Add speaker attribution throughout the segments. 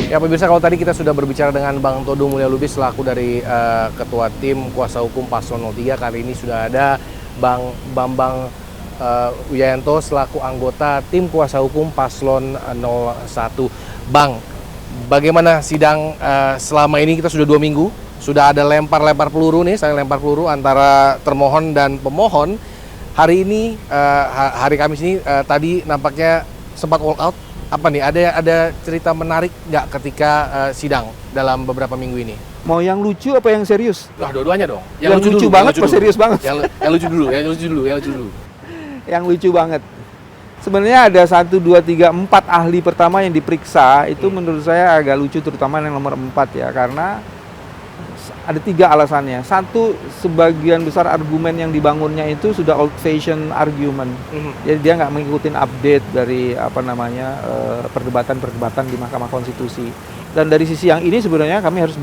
Speaker 1: Ya pemirsa, kalau tadi kita sudah berbicara dengan Bang Todung Mulya Lubis selaku dari Ketua Tim Kuasa Hukum Paslon 03, kali ini sudah ada Bang Bambang Wijayanto selaku anggota Tim Kuasa Hukum Paslon 01. Bang, bagaimana sidang selama ini? Kita sudah 2 minggu, sudah ada lempar-lempar peluru nih, saling lempar peluru antara termohon dan pemohon. Hari ini, hari Kamis ini tadi nampaknya sempat all out. Apa nih, ada cerita menarik nggak ketika sidang dalam beberapa minggu ini?
Speaker 2: Mau yang lucu apa yang serius?
Speaker 1: Wah, dua-duanya dong.
Speaker 2: Yang lucu banget apa serius banget?
Speaker 1: Yang lucu dulu, yang lucu dulu.
Speaker 2: Yang lucu banget. Sebenarnya ada 1, 2, 3, 4 ahli pertama yang diperiksa, itu menurut saya agak lucu, terutama yang nomor 4 ya, karena ada 3 alasannya. Satu, sebagian besar argumen yang dibangunnya itu sudah old fashion argument. Jadi dia nggak mengikuti update dari perdebatan-perdebatan di Mahkamah Konstitusi. Dan dari sisi yang ini sebenarnya kami harus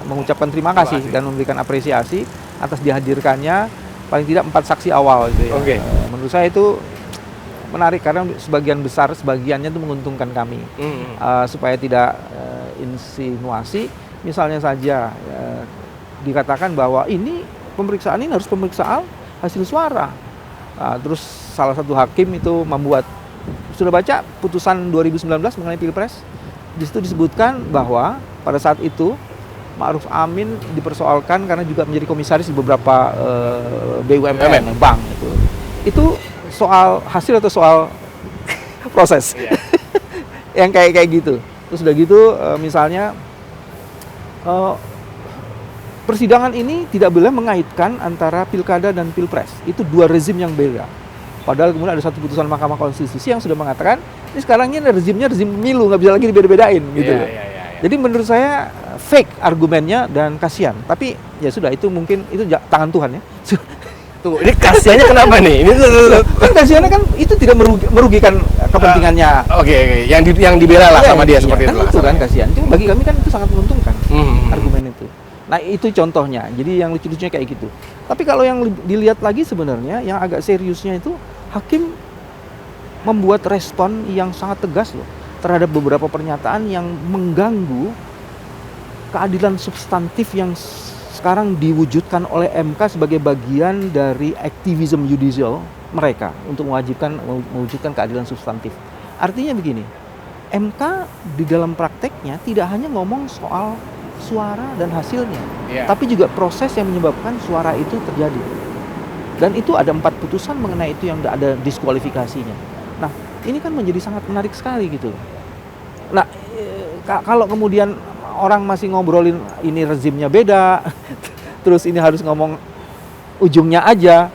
Speaker 2: mengucapkan terima kasih dan memberikan apresiasi atas dihadirkannya paling tidak 4 saksi awal gitu ya.
Speaker 1: Okay.
Speaker 2: Menurut saya itu menarik karena sebagiannya itu menguntungkan kami. Supaya tidak insinuasi. Misalnya saja dikatakan bahwa pemeriksaan ini harus pemeriksaan hasil suara. Terus salah satu hakim itu sudah baca putusan 2019 mengenai Pilpres. Di situ disebutkan bahwa pada saat itu Ma'ruf Amin dipersoalkan karena juga menjadi komisaris di beberapa BUMN, bank itu. Itu soal hasil atau soal proses? Yeah. Yang kayak gitu. Terus udah gitu misalnya persidangan ini tidak boleh mengaitkan antara pilkada dan pilpres. Itu 2 rezim yang beda. Padahal kemudian ada satu putusan Mahkamah Konstitusi yang sudah mengatakan ini sekarang ini rezimnya rezim pemilu, nggak bisa lagi dibeda-bedain gitu. Jadi menurut saya fake argumennya dan kasihan. Tapi ya sudah, itu mungkin itu tangan Tuhan ya.
Speaker 1: Tunggu, ini kasihannya kenapa nih? Ini
Speaker 2: kan kasihannya kan itu tidak merugikan kepentingannya.
Speaker 1: Oke. Yang dibela lah sama dia seperti
Speaker 2: kan itu kan kasihan. Cuma bagi kami kan itu sangat menguntungkan argumen itu. Nah itu contohnya. Jadi yang lucu-lucunya kayak gitu. Tapi kalau yang dilihat lagi sebenarnya yang agak seriusnya itu hakim membuat respon yang sangat tegas loh terhadap beberapa pernyataan yang mengganggu keadilan substantif yang sekarang diwujudkan oleh MK sebagai bagian dari aktivisme judicial mereka untuk mewujudkan keadilan substantif. Artinya begini, MK di dalam prakteknya tidak hanya ngomong soal suara dan hasilnya, tapi juga proses yang menyebabkan suara itu terjadi. Dan itu ada 4 putusan mengenai itu yang ada diskualifikasinya. Nah, ini kan menjadi sangat menarik sekali gitu. Nah, kalau kemudian orang masih ngobrolin ini rezimnya beda, terus ini harus ngomong ujungnya aja,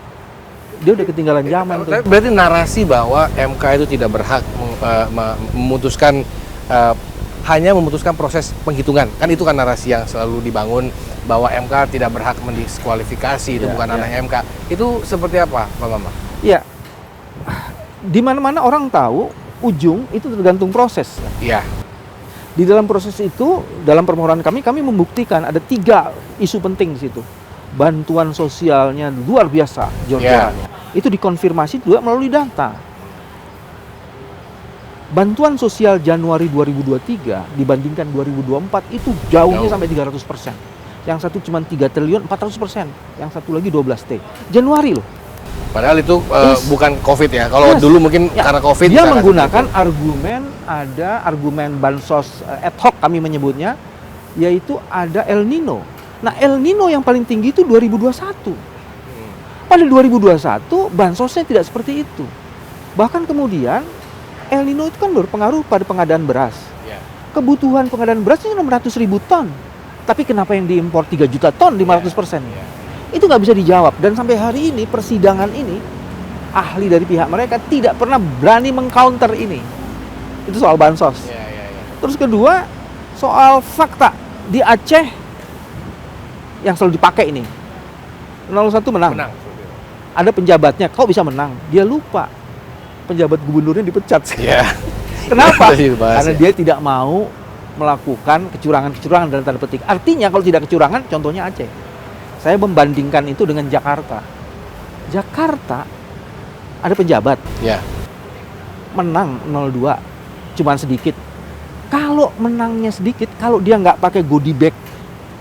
Speaker 2: dia udah ketinggalan zaman tuh.
Speaker 1: Berarti narasi bahwa MK itu tidak berhak memutuskan hanya memutuskan proses penghitungan. Kan itu kan narasi yang selalu dibangun bahwa MK tidak berhak mendiskualifikasi, itu bukan ranah MK. Itu seperti apa, Pak Bambang?
Speaker 2: Iya. Di mana-mana orang tahu ujung itu tergantung proses.
Speaker 1: Iya.
Speaker 2: Di dalam proses itu, dalam permohonan kami membuktikan ada 3 isu penting di situ. Bantuan sosialnya luar biasa jor-jorannya. Itu dikonfirmasi juga melalui data. Bantuan sosial Januari 2023 dibandingkan 2024 itu jauhnya sampai 300%. Yang satu cuma 3 triliun 400%, yang satu lagi 12T. Januari loh.
Speaker 1: Padahal itu bukan COVID ya. Kalau dulu mungkin karena COVID.
Speaker 2: Dia menggunakan argumen bansos ad hoc kami menyebutnya, yaitu ada El Nino. Nah, El Nino yang paling tinggi itu 2021. Pada 2021 bansosnya tidak seperti itu. Bahkan kemudian El Nino itu kan berpengaruh pada pengadaan beras. Kebutuhan pengadaan beras itu 600.000 ton. Tapi kenapa yang diimpor 3 juta ton 500%? Itu nggak bisa dijawab. Dan sampai hari ini persidangan ini ahli dari pihak mereka tidak pernah berani mengcounter ini. Itu soal bansos. Terus kedua, soal fakta di Aceh yang selalu dipakai ini. 01 menang. Ada penjabatnya, kok bisa menang? Dia lupa. Penjabat gubernurnya dipecat. Kenapa? Karena dia tidak mau melakukan kecurangan-kecurangan dalam tanda petik. Artinya kalau tidak kecurangan, contohnya Aceh. Saya membandingkan itu dengan Jakarta. Jakarta ada penjabat. Menang 02, cuman sedikit. Kalau menangnya sedikit, kalau dia nggak pakai goodie bag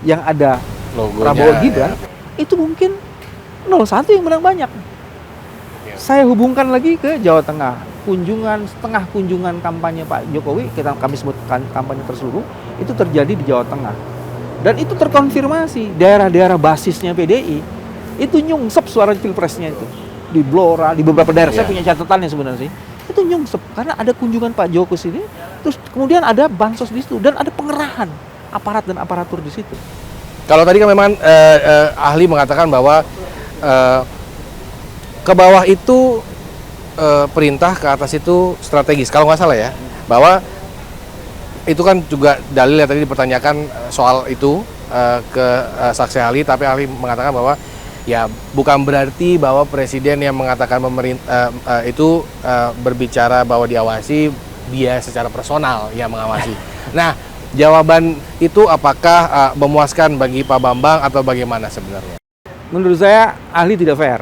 Speaker 2: yang ada
Speaker 1: Logonya,
Speaker 2: Prabowo Gibran,
Speaker 1: ya.
Speaker 2: itu mungkin 01 yang menang banyak.
Speaker 1: Ya.
Speaker 2: Saya hubungkan lagi ke Jawa Tengah. Setengah kunjungan kampanye Pak Jokowi, kami sebutkan kampanye terselubung, itu terjadi di Jawa Tengah. Dan itu terkonfirmasi, daerah-daerah basisnya PDI, itu nyungsep suara pilpresnya itu. Di Blora, di beberapa daerah, saya
Speaker 1: Ya.
Speaker 2: punya catatannya sebenarnya sih. Itu nyungsep, karena ada kunjungan Pak Jokowi sini, terus kemudian ada bansos di situ, dan ada pengerahan aparat dan aparatur di situ.
Speaker 1: Kalau tadi kan memang ahli mengatakan bahwa ke bawah itu perintah, ke atas itu strategis. Kalau nggak salah ya, bahwa itu kan juga dalil yang tadi dipertanyakan soal itu ke saksi ahli, tapi ahli mengatakan bahwa ya bukan berarti bahwa presiden yang mengatakan pemerintah itu berbicara bahwa diawasi, dia secara personal yang mengawasi. Nah, jawaban itu apakah memuaskan bagi Pak Bambang atau bagaimana sebenarnya?
Speaker 2: Menurut saya ahli tidak fair,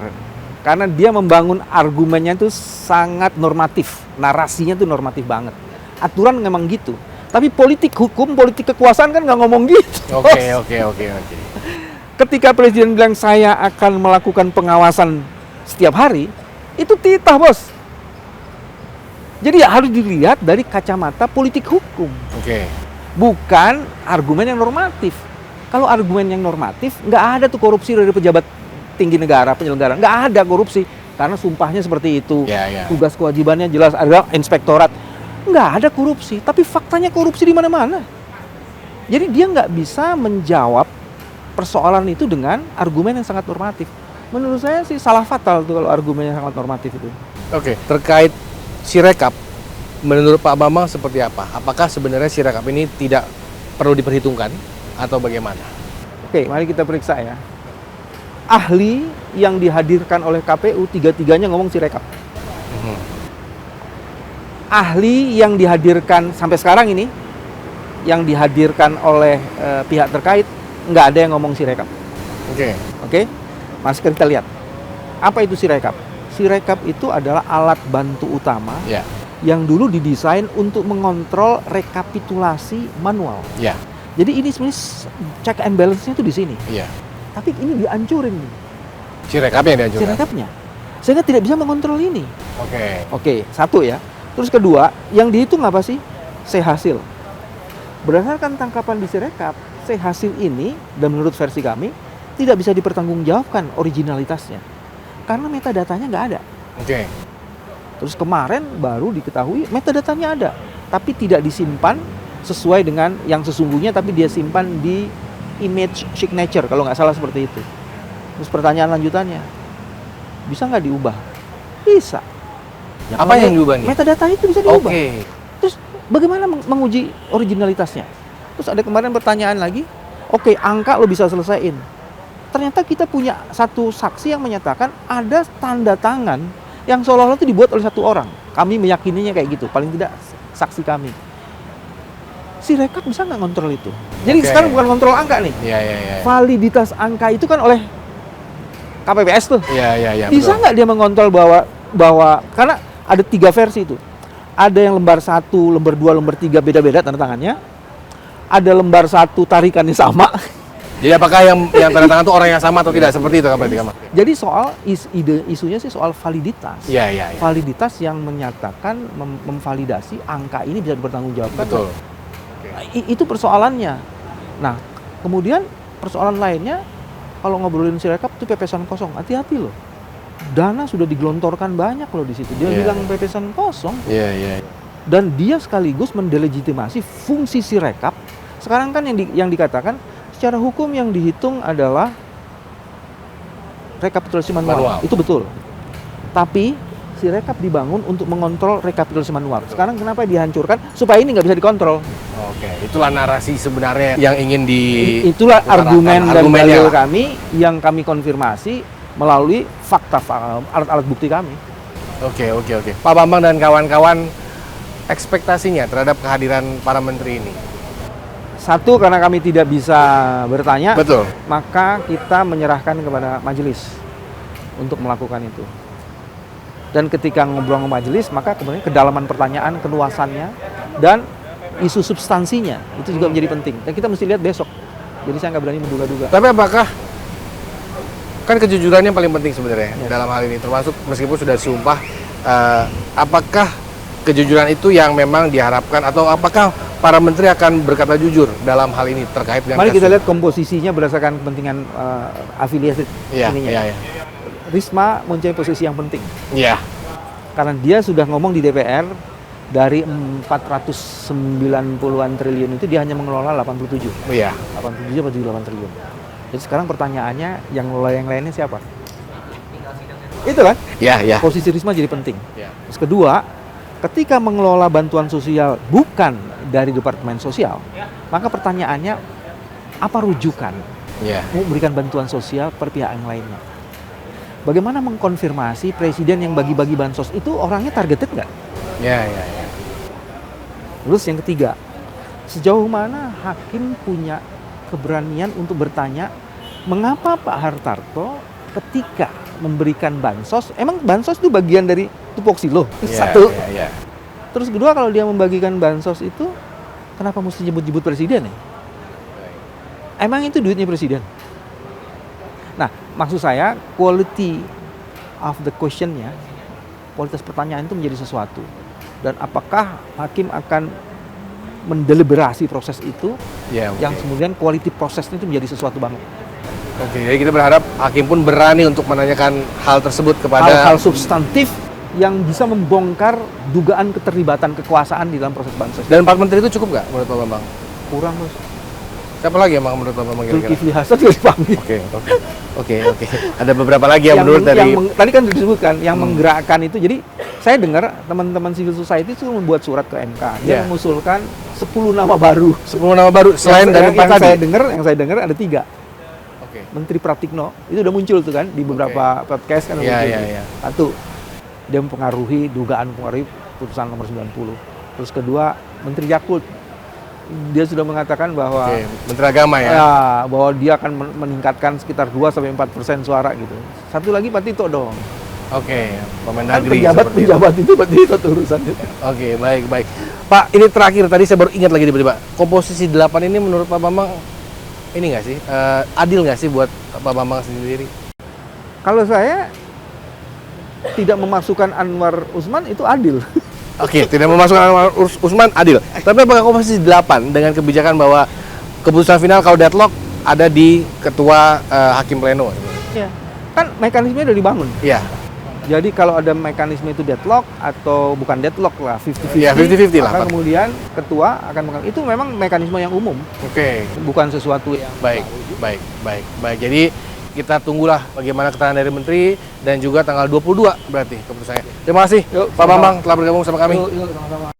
Speaker 2: karena dia membangun argumennya itu sangat normatif, narasinya itu normatif banget. Aturan memang gitu, tapi politik hukum, politik kekuasaan kan nggak ngomong gitu.
Speaker 1: Oke.
Speaker 2: Ketika presiden bilang saya akan melakukan pengawasan setiap hari, itu titah, bos. Jadi ya harus dilihat dari kacamata politik hukum,
Speaker 1: Oke.
Speaker 2: bukan argumen yang normatif. Kalau argumen yang normatif, nggak ada tuh korupsi dari pejabat tinggi negara, penyelenggara. Nggak ada korupsi, karena sumpahnya seperti itu.
Speaker 1: Ya.
Speaker 2: Tugas kewajibannya jelas, ada inspektorat. Nggak ada korupsi, tapi faktanya korupsi di mana-mana. Jadi dia nggak bisa menjawab persoalan itu dengan argumen yang sangat normatif. Menurut saya sih salah fatal tuh kalau argumen yang sangat normatif itu.
Speaker 1: Oke, terkait Sirekap, menurut Pak Bambang seperti apa? Apakah sebenarnya Sirekap ini tidak perlu diperhitungkan atau bagaimana?
Speaker 2: Oke, mari kita periksa ya. Ahli yang dihadirkan oleh KPU, tiga-tiganya ngomong Sirekap. Ahli yang dihadirkan sampai sekarang ini, yang dihadirkan oleh pihak terkait, nggak ada yang ngomong Sirekap. Oke, mas kita lihat. Apa itu Sirekap? Sirekap itu adalah alat bantu utama
Speaker 1: Ya.
Speaker 2: yang dulu didesain untuk mengontrol rekapitulasi manual.
Speaker 1: Ya.
Speaker 2: Jadi ini sebenarnya check and balance-nya itu di sini.
Speaker 1: Iya.
Speaker 2: Tapi ini dihancurin nih,
Speaker 1: Sirekap yang diajukan.
Speaker 2: Sirekapnya. Sehingga tidak bisa mengontrol ini.
Speaker 1: Oke.
Speaker 2: Oke, satu ya. Terus kedua, yang dihitung apa sih? C-hasil. Berdasarkan tangkapan di Sirekap, C-hasil ini, dan menurut versi kami, tidak bisa dipertanggungjawabkan originalitasnya. Karena metadatanya nggak ada.
Speaker 1: Oke.
Speaker 2: Terus kemarin baru diketahui metadatanya ada, tapi tidak disimpan sesuai dengan yang sesungguhnya, tapi dia simpan di image signature, kalau nggak salah seperti itu. Terus pertanyaan lanjutannya, bisa nggak diubah? Bisa.
Speaker 1: Apa yang diubah nih?
Speaker 2: Metadata itu bisa diubah.
Speaker 1: Oke.
Speaker 2: Terus bagaimana menguji originalitasnya? Terus ada kemarin pertanyaan lagi, oke, angka lo bisa selesaiin. Ternyata kita punya satu saksi yang menyatakan ada tanda tangan yang seolah-olah itu dibuat oleh satu orang. Kami meyakininya kayak gitu, paling tidak saksi kami. Sirekap bisa nggak ngontrol itu? Jadi
Speaker 1: Oke.
Speaker 2: sekarang bukan kontrol angka nih.
Speaker 1: Iya.
Speaker 2: Validitas angka itu kan oleh KPPS tuh.
Speaker 1: Iya.
Speaker 2: Bisa nggak dia mengontrol bahwa karena ada 3 versi itu. Ada yang lembar 1, lembar 2, lembar 3 beda-beda tanda tangannya. Ada lembar 1 tarikannya sama.
Speaker 1: Jadi apakah yang tanda tangan itu orang yang sama atau tidak? Seperti itu kan berarti kan?
Speaker 2: Jadi soal isunya sih soal validitas.
Speaker 1: Iya.
Speaker 2: Validitas yang menyatakan memvalidasi angka ini bisa dipertanggungjawabkan.
Speaker 1: Betul.
Speaker 2: Itu persoalannya. Nah, kemudian persoalan lainnya kalau ngobrolin Sirekap itu pepesan kosong. Hati-hati loh. Dana sudah digelontorkan banyak loh di situ. Dia
Speaker 1: Iya.
Speaker 2: bilang pepesan kosong.
Speaker 1: Iya.
Speaker 2: Dan dia sekaligus mendelegitimasi fungsi Sirekap. Sekarang kan yang dikatakan secara hukum yang dihitung adalah rekapitulasi manual. Itu betul. Tapi Sirekap dibangun untuk mengontrol rekapitulasi manual. Sekarang kenapa dihancurkan? Supaya ini nggak bisa dikontrol.
Speaker 1: Oke, itulah narasi sebenarnya yang ingin
Speaker 2: Itulah argumen dan dalil
Speaker 1: lah.
Speaker 2: kami yang kami konfirmasi melalui fakta alat-alat bukti kami.
Speaker 1: Oke. Pak Bambang dan kawan-kawan, ekspektasinya terhadap kehadiran para menteri ini?
Speaker 2: Satu, karena kami tidak bisa bertanya,
Speaker 1: Betul.
Speaker 2: maka kita menyerahkan kepada majelis untuk melakukan itu. Dan ketika ngobrol sama majelis, maka kemudian kedalaman pertanyaan, keluasannya, dan isu substansinya itu juga menjadi penting. Dan kita mesti lihat besok. Jadi saya nggak berani menduga-duga.
Speaker 1: Tapi apakah kan kejujuran yang paling penting sebenarnya dalam hal ini, termasuk meskipun sudah disumpah, apakah kejujuran itu yang memang diharapkan atau apakah para menteri akan berkata jujur dalam hal ini terkait dengan
Speaker 2: Mari kita
Speaker 1: kasus?
Speaker 2: lihat komposisinya berdasarkan kepentingan afiliasi ininya.
Speaker 1: Iya.
Speaker 2: Risma mempunyai posisi yang penting
Speaker 1: Iya.
Speaker 2: karena dia sudah ngomong di DPR dari 490-an triliun itu dia hanya mengelola 87.
Speaker 1: Iya.
Speaker 2: 87 atau 78 triliun. Jadi sekarang pertanyaannya yang ngelola yang lainnya siapa? Itu kan?
Speaker 1: Iya.
Speaker 2: Posisi Risma jadi penting.
Speaker 1: Iya.
Speaker 2: Terus kedua, ketika mengelola bantuan sosial bukan dari Departemen Sosial, maka pertanyaannya apa rujukan
Speaker 1: Iya.
Speaker 2: memberikan bantuan sosial per pihak yang lainnya? Bagaimana mengkonfirmasi presiden yang bagi-bagi bansos itu orangnya targeted nggak?
Speaker 1: Iya.
Speaker 2: Terus yang ketiga, sejauh mana hakim punya keberanian untuk bertanya mengapa Pak Hartarto ketika memberikan bansos, emang bansos itu bagian dari tupoksi loh? Satu.
Speaker 1: Iya.
Speaker 2: Terus kedua, kalau dia membagikan bansos itu, kenapa mesti nyebut-nyebut presiden ya? Emang itu duitnya presiden? Nah, maksud saya quality of the question-nya, kualitas pertanyaan itu menjadi sesuatu. Dan apakah hakim akan mendeliberasi proses itu,
Speaker 1: Iya.
Speaker 2: yang kemudian quality prosesnya itu menjadi sesuatu banget.
Speaker 1: Oke, jadi kita berharap hakim pun berani untuk menanyakan hal tersebut kepada
Speaker 2: Hal-hal substantif yang bisa membongkar dugaan keterlibatan kekuasaan di dalam proses bansos.
Speaker 1: Dan 4 menteri itu cukup nggak menurut Pak Bambang?
Speaker 2: Kurang, Bos.
Speaker 1: Siapa lagi emang menurut Pak Bambang kira-kira?
Speaker 2: Zulkifli Hasan juga dipanggil.
Speaker 1: Oke. Ada beberapa lagi yang menurut dari
Speaker 2: tadi kan disebutkan yang menggerakkan itu. Jadi saya dengar teman-teman civil society itu membuat surat ke MK. Dia
Speaker 1: Yeah.
Speaker 2: mengusulkan 10 nama baru.
Speaker 1: 10 nama baru selain dari
Speaker 2: yang
Speaker 1: 4 tadi.
Speaker 2: saya dengar ada 3.
Speaker 1: Oke.
Speaker 2: Menteri Pratikno itu udah muncul tuh kan di beberapa podcast kan.
Speaker 1: Iya,
Speaker 2: muncul.
Speaker 1: iya.
Speaker 2: Satu, dia dugaan mempengaruhi putusan nomor 90. Terus kedua, Menteri Yakult, dia sudah mengatakan bahwa
Speaker 1: Oke, Menteri Agama ya.
Speaker 2: bahwa dia akan meningkatkan sekitar 2-4% suara gitu. Satu lagi Pak Tito dong.
Speaker 1: Oke,
Speaker 2: Kan
Speaker 1: Kemendagri.
Speaker 2: pejabat itu Pak Tito tuh urusannya.
Speaker 1: Oke, baik. Pak, ini terakhir tadi saya baru ingat lagi tiba-tiba. Komposisi 8 ini menurut Pak Bambang ini nggak sih? Adil nggak sih buat Pak Bambang sendiri?
Speaker 2: Kalau saya tidak memasukkan Anwar Usman itu adil.
Speaker 1: Oke, tidak memasukkan Anwar Usman adil. Tapi apakah komposisi 8 dengan kebijakan bahwa keputusan final kalau deadlock ada di ketua hakim pleno?
Speaker 2: Ya. Kan mekanismenya udah dibangun.
Speaker 1: Iya.
Speaker 2: Jadi kalau ada mekanisme itu deadlock atau bukan deadlock lah, 50-50.
Speaker 1: Iya, 50-50 lah,
Speaker 2: maka
Speaker 1: Pak.
Speaker 2: kemudian ketua akan itu memang mekanisme yang umum,
Speaker 1: Oke.
Speaker 2: bukan sesuatu yang
Speaker 1: Baik. Jadi kita tunggulah bagaimana keterangan dari menteri dan juga tanggal 22 berarti keputusannya. Terima kasih
Speaker 2: Yuk,
Speaker 1: Pak
Speaker 2: sama-sama.
Speaker 1: Bambang telah bergabung sama kami.
Speaker 2: Yuk, sama-sama.